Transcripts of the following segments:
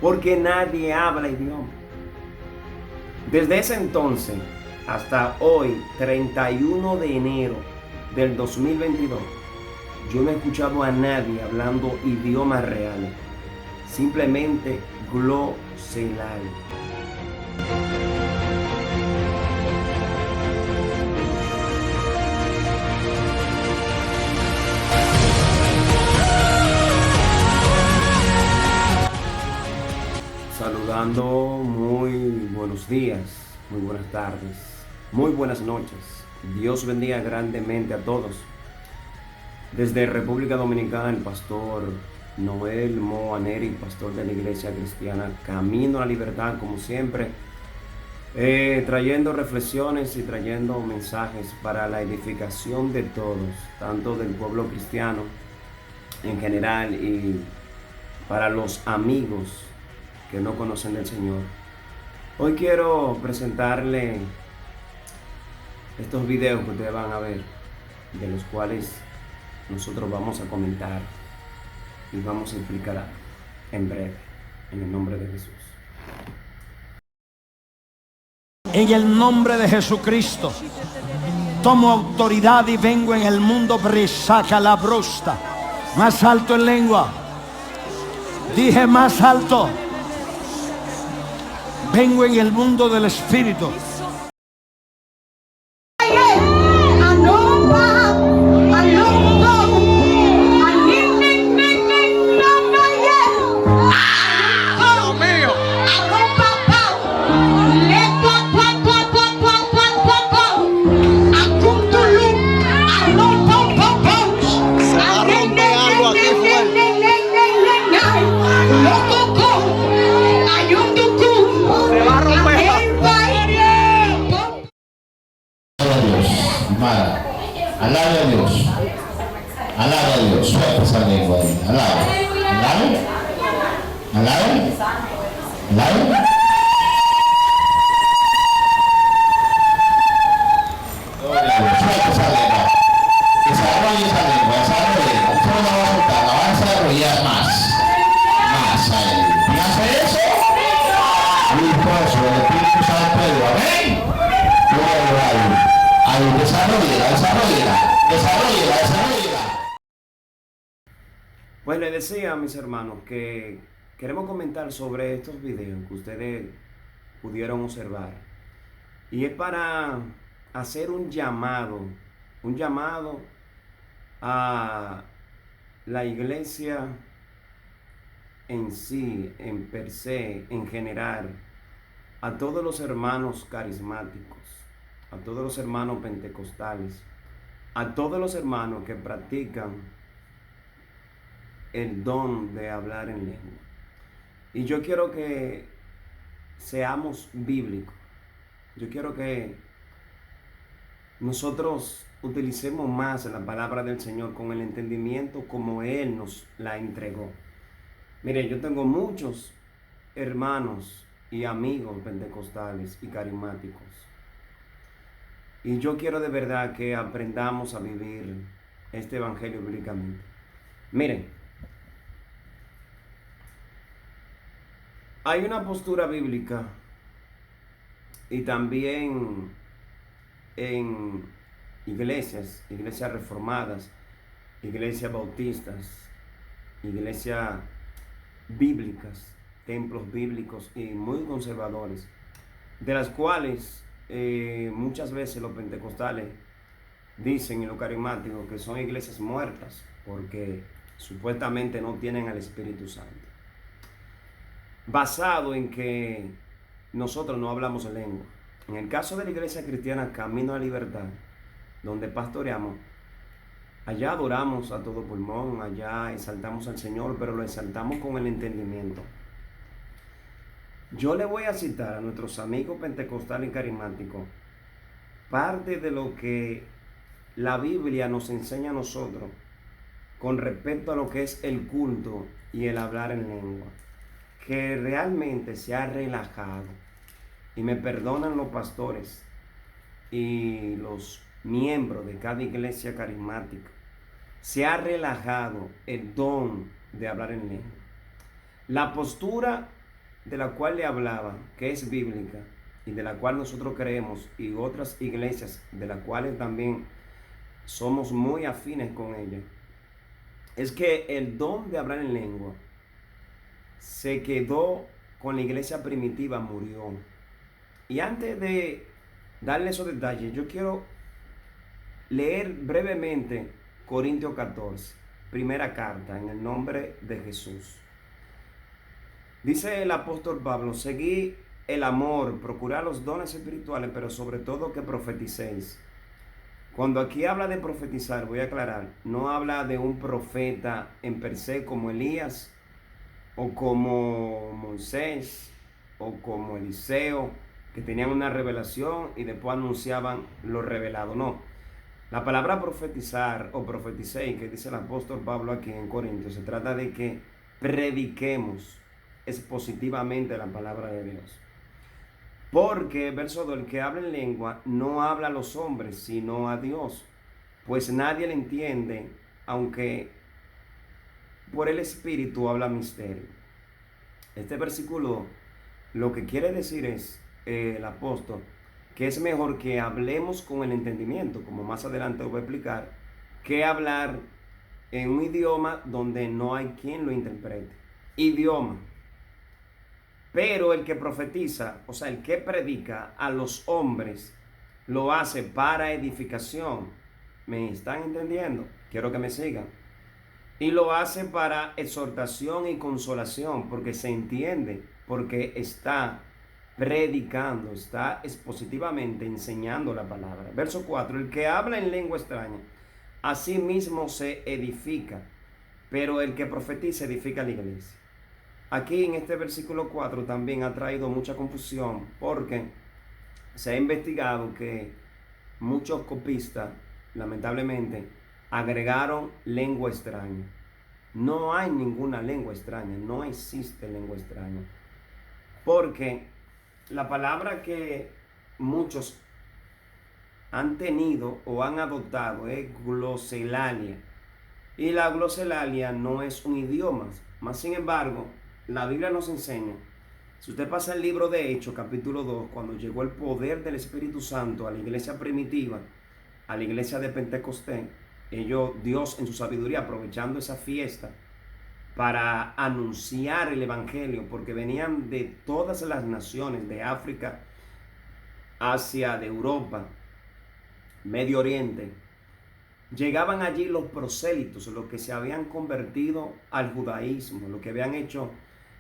porque nadie habla idioma. Desde ese entonces hasta hoy, 31 de enero del 2022, yo no he escuchado a nadie hablando idiomas reales, simplemente gloselar. Saludando, muy buenos días, muy buenas tardes, muy buenas noches. Dios bendiga grandemente a todos. Desde República Dominicana, el pastor Noel Moaneri, pastor de la Iglesia Cristiana Camino a la Libertad, como siempre, trayendo reflexiones y trayendo mensajes para la edificación de todos, tanto del pueblo cristiano en general y para los amigos que no conocen del Señor. Hoy quiero presentarle estos videos que ustedes van a ver, de los cuales nosotros vamos a comentar y vamos a explicar en breve, en el nombre de Jesús. En el nombre de Jesucristo, tomo autoridad y vengo en el mundo brisaca la brosta. Más alto en lengua. Dije más alto. Vengo en el mundo del Espíritu. Alaba a Dios. Alaba a Dios. Suelta esa lengua ahí. Alaba. Alaba. Alaba. Alaba. Suelta esa lengua. Desarrolla esa lengua. Desarrolla. Usted no la va a soltar. La va a desarrollar más. Más ahí. ¿Y hace eso? El Espíritu Santo de Dios. Amén. Gloria a Dios. Ahí, desarrolla. Pues les decía a mis hermanos que queremos comentar sobre estos videos que ustedes pudieron observar. Y es para hacer un llamado a la iglesia en sí, en per se, en general, a todos los hermanos carismáticos, a todos los hermanos pentecostales, a todos los hermanos que practican el don de hablar en lengua. Y yo quiero que seamos bíblicos. Yo quiero que nosotros utilicemos más la palabra del Señor con el entendimiento como Él nos la entregó. Mire, yo tengo muchos hermanos y amigos pentecostales y carismáticos. Y yo quiero de verdad que aprendamos a vivir este evangelio bíblicamente. Miren, hay una postura bíblica y también en iglesias reformadas, iglesias bautistas, iglesias bíblicas, templos bíblicos y muy conservadores, de las cuales muchas veces los pentecostales dicen y los carismáticos que son iglesias muertas porque supuestamente no tienen al Espíritu Santo, basado en que nosotros no hablamos lengua. En el caso de la iglesia cristiana Camino a la Libertad, donde pastoreamos, allá adoramos a todo pulmón, allá exaltamos al Señor, pero lo exaltamos con el entendimiento. Yo le voy a citar a nuestros amigos pentecostales y carismáticos parte de lo que la Biblia nos enseña a nosotros con respecto a lo que es el culto y el hablar en lengua, que realmente se ha relajado. Y me perdonan los pastores y los miembros de cada iglesia carismática. Se ha relajado el don de hablar en lengua. La postura de la cual le hablaba, que es bíblica y de la cual nosotros creemos, y otras iglesias de las cuales también somos muy afines con ella, es que el don de hablar en lengua se quedó con la iglesia primitiva, murió. Y antes de darle esos detalles, yo quiero leer brevemente Corintios 14, primera carta, en el nombre de Jesús. Dice el apóstol Pablo: seguid el amor, procurad los dones espirituales, pero sobre todo que profeticéis. Cuando aquí habla de profetizar, voy a aclarar, no habla de un profeta en per se como Elías, o como Moisés, o como Eliseo, que tenían una revelación y después anunciaban lo revelado. No, la palabra profetizar o profeticéis, que dice el apóstol Pablo aquí en Corintios, se trata de que prediquemos expositivamente la palabra de Dios. Porque, verso 2, el que habla en lengua no habla a los hombres, sino a Dios, pues nadie le entiende, aunque por el Espíritu habla misterio. Este versículo lo que quiere decir es, el apóstol, que es mejor que hablemos con el entendimiento, como más adelante voy a explicar, que hablar en un idioma donde no hay quien lo interprete. Idioma. Pero el que profetiza, o sea, el que predica a los hombres, lo hace para edificación. ¿Me están entendiendo? Quiero que me sigan. Y lo hace para exhortación y consolación, porque se entiende, porque está predicando, está expositivamente enseñando la palabra. Verso 4, el que habla en lengua extraña, a sí mismo se edifica, pero el que profetiza edifica a la iglesia. Aquí en este versículo 4 también ha traído mucha confusión, porque se ha investigado que muchos copistas, lamentablemente, agregaron lengua extraña. No hay ninguna lengua extraña, no existe lengua extraña. Porque la palabra que muchos han tenido o han adoptado es glosolalia. Y la glosolalia no es un idioma, más sin embargo, la Biblia nos enseña, si usted pasa el libro de Hechos, capítulo 2, cuando llegó el poder del Espíritu Santo a la iglesia primitiva, a la iglesia de Pentecostés, Dios en su sabiduría, aprovechando esa fiesta para anunciar el evangelio, porque venían de todas las naciones, de África, Asia, de Europa, Medio Oriente. Llegaban allí los prosélitos, los que se habían convertido al judaísmo, los que habían hecho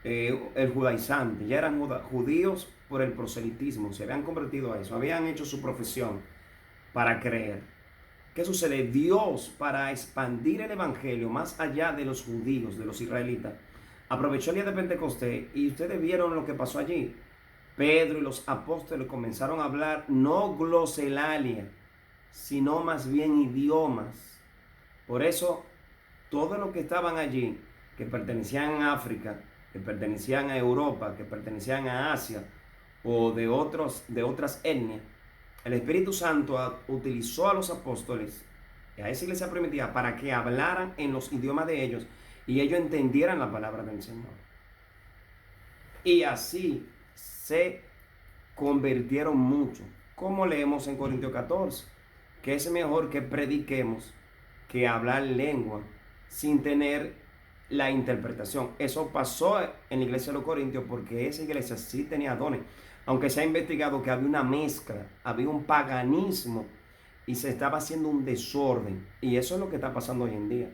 el judaizante. Ya eran judíos por el proselitismo, se habían convertido a eso, habían hecho su profesión para creer. ¿Qué sucede? Dios, para expandir el evangelio más allá de los judíos, de los israelitas, aprovechó el día de Pentecostés, y ustedes vieron lo que pasó allí. Pedro y los apóstoles comenzaron a hablar no glosolalia, sino más bien idiomas. Por eso, todos los que estaban allí, que pertenecían a África, que pertenecían a Europa, que pertenecían a Asia, o de otras etnias, el Espíritu Santo utilizó a los apóstoles, a esa iglesia primitiva, para que hablaran en los idiomas de ellos, y ellos entendieran la palabra del Señor. Y así se convirtieron mucho, como leemos en Corintios 14, que es mejor que prediquemos que hablar lengua sin tener la interpretación. Eso pasó en la iglesia de los Corintios, porque esa iglesia sí tenía dones, aunque se ha investigado que había una mezcla, había un paganismo y se estaba haciendo un desorden. Y eso es lo que está pasando hoy en día,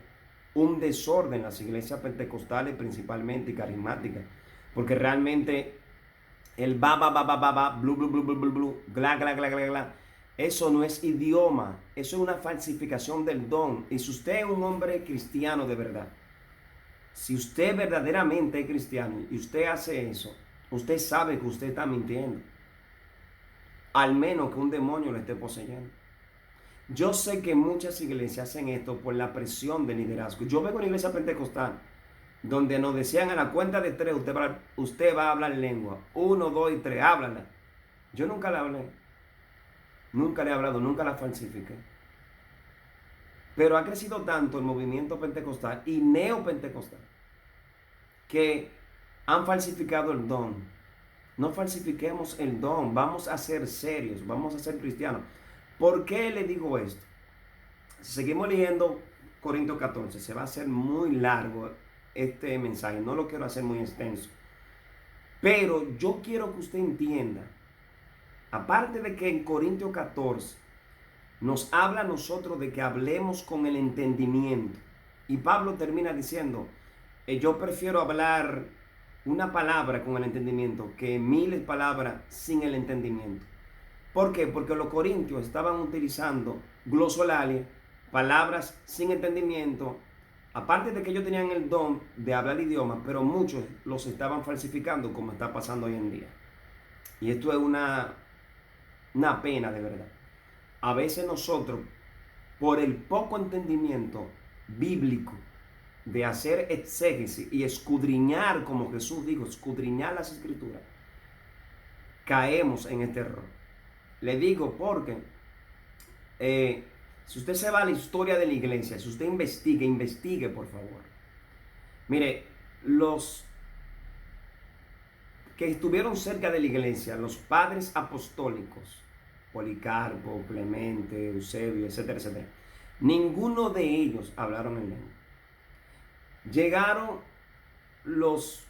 un desorden en las iglesias pentecostales principalmente y carismáticas, porque realmente el blu, blu, blu, blu, blu, blu, gla, gla, gla, gla, gla, eso no es idioma, eso es una falsificación del don. Y si usted es un hombre cristiano de verdad, si usted verdaderamente es cristiano y usted hace eso, usted sabe que usted está mintiendo, al menos que un demonio lo esté poseyendo. Yo sé que muchas iglesias hacen esto por la presión del liderazgo. Yo vengo a una iglesia pentecostal donde nos decían a la cuenta de 3, usted va a hablar lengua. 1, 2 y 3, háblala. Yo nunca la hablé, nunca le he hablado, nunca la falsifiqué. Pero ha crecido tanto el movimiento pentecostal y neopentecostal que Han falsificado el don. No falsifiquemos el don. Vamos a ser serios. Vamos a ser cristianos. ¿Por qué le digo esto? Si seguimos leyendo Corintios 14, se va a hacer muy largo este mensaje. No lo quiero hacer muy extenso. Pero yo quiero que usted entienda, aparte de que en Corintios 14 nos habla a nosotros de que hablemos con el entendimiento. Y Pablo termina diciendo, yo prefiero hablar una palabra con el entendimiento que miles de palabras sin el entendimiento. ¿Por qué? Porque los corintios estaban utilizando glosolalia, palabras sin entendimiento. Aparte de que ellos tenían el don de hablar idiomas, pero muchos los estaban falsificando, como está pasando hoy en día. Y esto es una pena de verdad. A veces nosotros, por el poco entendimiento bíblico de hacer exégesis y escudriñar, como Jesús dijo, escudriñar las escrituras, caemos en este error. Le digo porque si usted se va a la historia de la iglesia, si usted investigue por favor. Mire, los que estuvieron cerca de la iglesia, los padres apostólicos, Policarpo, Clemente, Eusebio, etcétera, etcétera, ninguno de ellos hablaron en lengua. Llegaron los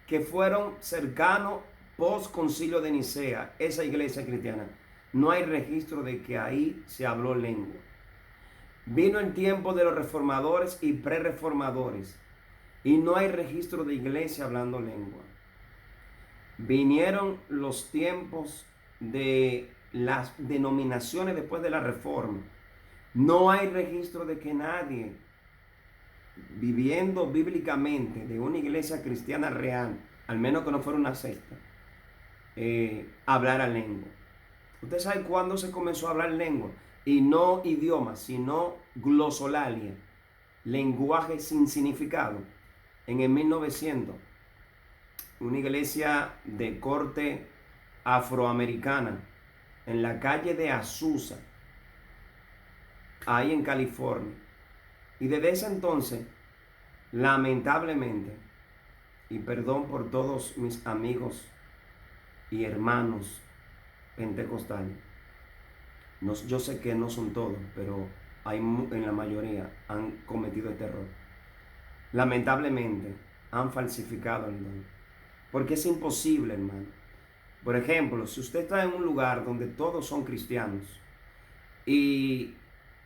que fueron cercanos post concilio de Nicea, esa iglesia cristiana. No hay registro de que ahí se habló lengua. Vino el tiempo de los reformadores y prerreformadores y no hay registro de iglesia hablando lengua. Vinieron los tiempos de las denominaciones después de la reforma. No hay registro de que nadie, viviendo bíblicamente de una iglesia cristiana real, al menos que no fuera una secta, hablara lengua. ¿Usted sabe cuándo se comenzó a hablar lengua? Y no idioma, sino glosolalia, lenguaje sin significado. En el 1900, una iglesia de corte afroamericana en la calle de Azusa, ahí en California. Y desde ese entonces, lamentablemente, y perdón por todos mis amigos y hermanos pentecostales, yo sé que no son todos, pero en la mayoría han cometido este error. Lamentablemente han falsificado el don, porque es imposible, hermano. Por ejemplo, si usted está en un lugar donde todos son cristianos y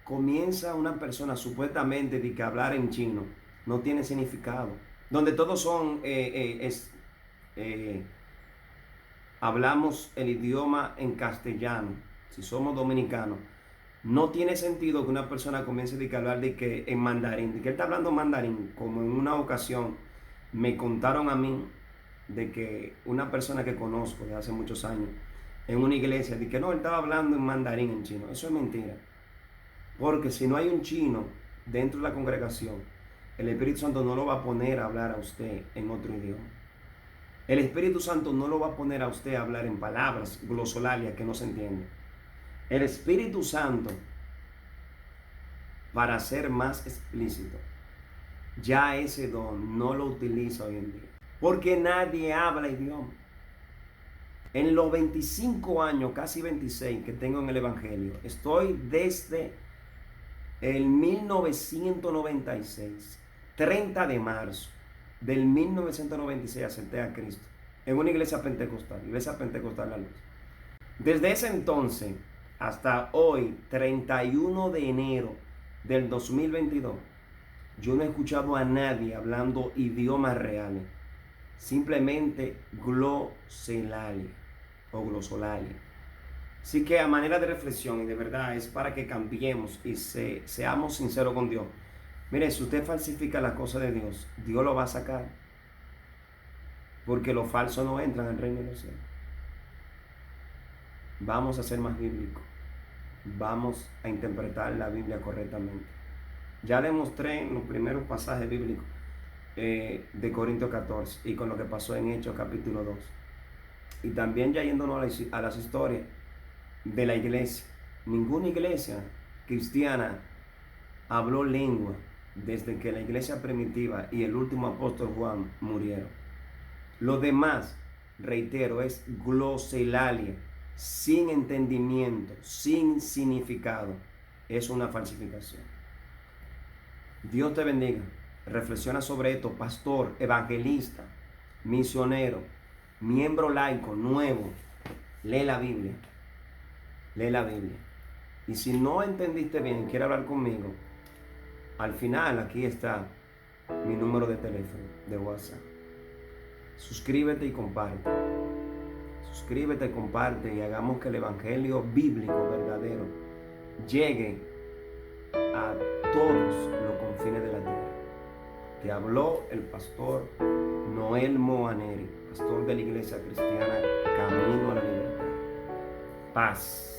comienza una persona supuestamente de que hablar en chino, no tiene significado. Donde todos son hablamos el idioma en castellano, si somos dominicanos, no tiene sentido que una persona comience a hablar de que en mandarín, de que él está hablando mandarín, como en una ocasión me contaron a mí de que una persona que conozco de hace muchos años en una iglesia, de que no, él estaba hablando en mandarín en chino. Eso es mentira, porque si no hay un chino dentro de la congregación, el Espíritu Santo no lo va a poner a hablar a usted en otro idioma. El Espíritu Santo no lo va a poner a usted a hablar en palabras glosolalias que no se entienden. El Espíritu Santo, para ser más explícito, ya ese don no lo utiliza hoy en día, porque nadie habla idioma. En los 25 años, casi 26 que tengo en el Evangelio, estoy desde el 1996, 30 de marzo del 1996 acepté a Cristo en una iglesia pentecostal La Luz. Desde ese entonces hasta hoy, 31 de enero del 2022, yo no he escuchado a nadie hablando idiomas reales, simplemente glosolalia o glosolalia. Así que a manera de reflexión, y de verdad es para que cambiemos y seamos sinceros con Dios. Mire, si usted falsifica la cosa de Dios, Dios lo va a sacar, porque los falsos no entran al reino de los cielos. Vamos a ser más bíblicos. Vamos a interpretar la Biblia correctamente. Ya le mostré en los primeros pasajes bíblicos de Corintios 14 y con lo que pasó en Hechos capítulo 2. Y también ya yéndonos a las historias de la iglesia. Ninguna iglesia cristiana habló lengua desde que la iglesia primitiva y el último apóstol Juan murieron. Lo demás, reitero, es glosolalia, sin entendimiento, sin significado. Es una falsificación. Dios te bendiga. Reflexiona sobre esto, pastor, evangelista, misionero, miembro laico, nuevo. Lee la Biblia. Lee la Biblia. Y si no entendiste bien, quiere hablar conmigo, al final aquí está mi número de teléfono, de WhatsApp. Suscríbete y comparte. Suscríbete, comparte y hagamos que el evangelio bíblico verdadero llegue a todos los confines de la tierra. Te habló el pastor Noel Moaneri, pastor de la Iglesia Cristiana Camino a la Libertad. Paz.